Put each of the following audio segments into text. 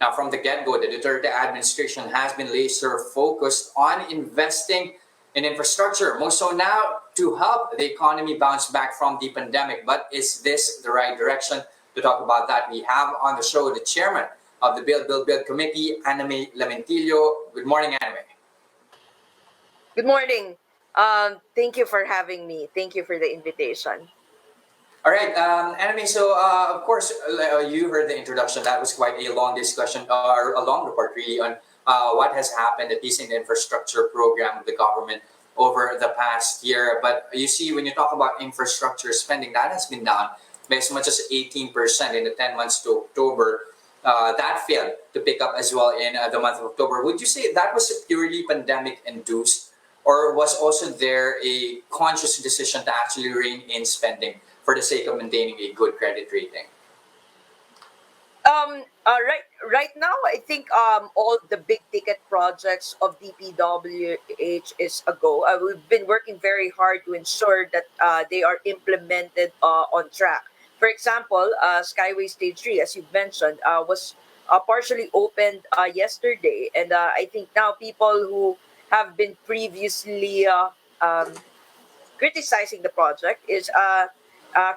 Now, from the get-go, the Duterte administration has been laser-focused on investing in infrastructure, most so now to help the economy bounce back from the pandemic. But is this the right direction? To talk about that, we have on the show the chairman of the Build Committee, Anime Lamentillo. Good morning, Anime. Good morning. Thank you for having me. Thank you for the invitation. All right, Anime. So, of course, you heard the introduction. That was quite a long discussion, or a long report, really, on what has happened, at least in the infrastructure program of the government over the past year. But you see, when you talk about infrastructure spending, that has been down by as much as 18% in the 10 months to October. That failed to pick up as well in the month of October. Would you say that was purely pandemic induced, or was also there a conscious decision to actually rein in spending for the sake of maintaining a good credit rating? Right now, I think all the big ticket projects of DPWH is a go. We've been working very hard to ensure that they are implemented on track. For example, Skyway Stage 3, as you mentioned, was partially opened yesterday. And I think now people who have been previously criticizing the project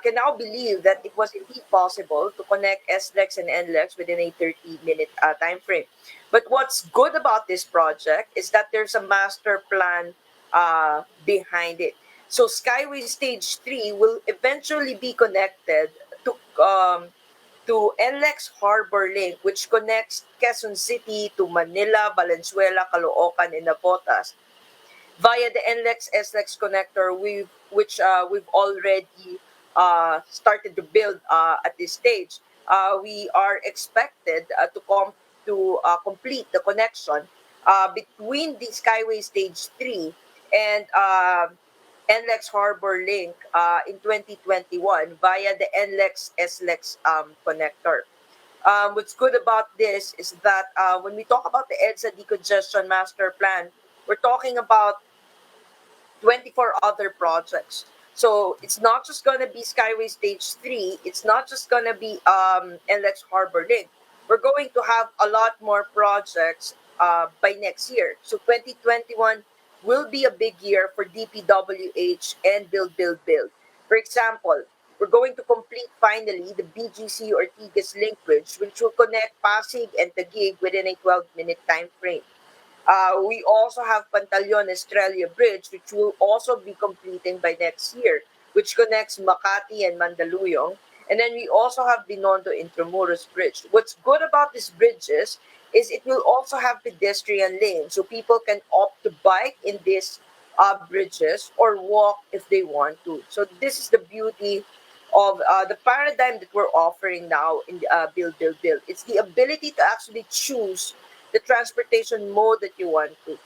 can now believe that it was indeed possible to connect SLEX and NLEX within a 30-minute time frame. But what's good about this project is that there's a master plan behind it. So Skyway Stage 3 will eventually be connected to NLEX Harbor Link, which connects Quezon City to Manila, Valenzuela, Caloocan, and Navotas via the NLEX SLEX connector, we've already started to build at this stage. We are expected to complete the connection between the Skyway Stage 3 and NLEX Harbor Link in 2021 via the NLEX SLEX connector. What's good about this is that when we talk about the EDSA decongestion master plan, we're talking about 24 other projects. So it's not just going to be Skyway Stage 3, it's not just going to be NLEX Harbor Link. We're going to have a lot more projects by next year. So 2021 will be a big year for DPWH and Build. For example, we're going to complete finally the BGC or Tigas Link Bridge, which will connect Pasig and Taguig within a 12-minute time frame. We also have Pantaleon Estrella Bridge, which will also be completing by next year, which connects Makati and Mandaluyong. And then we also have Binondo Intramuros Bridge. What's good about these bridges is it will also have pedestrian lanes, so people can opt to bike in these bridges or walk if they want to. So this is the beauty of the paradigm that we're offering now in the Build. It's the ability to actually choose the transportation mode that you want to.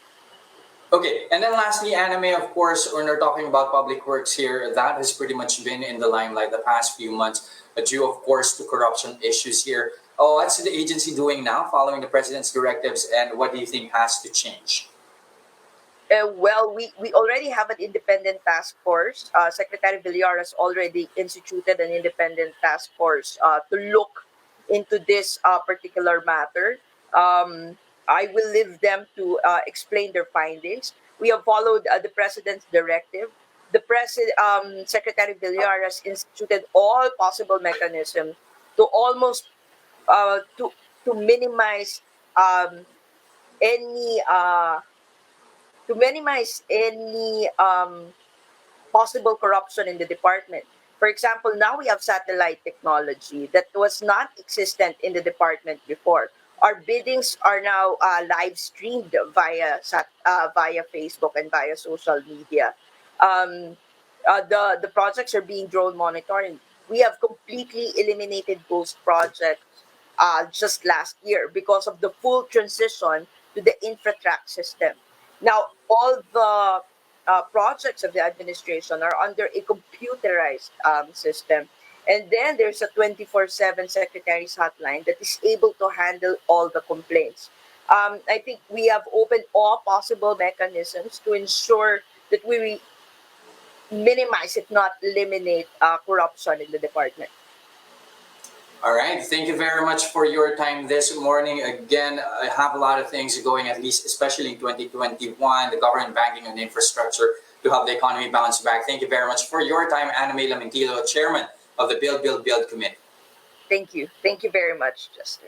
Okay, and then lastly, Anime, of course, when we're talking about public works here, that has pretty much been in the limelight the past few months, due, of course, to corruption issues here. Oh, what's the agency doing now following the president's directives, and what do you think has to change? We already have an independent task force. Secretary Villar has already instituted an independent task force to look into this particular matter. I will leave them to explain their findings. We have followed the president's directive. Secretary Villar has instituted all possible mechanisms to almost to minimize um, any possible corruption in the department. For example, now we have satellite technology that was not existent in the department before. Our biddings are now live streamed via Facebook and via social media. Um, the projects are being drone monitoring. We have completely eliminated ghost projects just last year because of the full transition to the infra system. Now, all the projects of the administration are under a computerized system. And then there's a 24/7 secretary's hotline that is able to handle all the complaints. I think we have opened all possible mechanisms to ensure that we minimize, if not eliminate, corruption in the department. All right. Thank you very much for your time this morning. Again, I have a lot of things going, at least, especially in 2021, the government, banking, and infrastructure to help the economy bounce back. Thank you very much for your time, Anna May Lamentilo, Chairman of the Build Committee. Thank you. Thank you very much, Jester.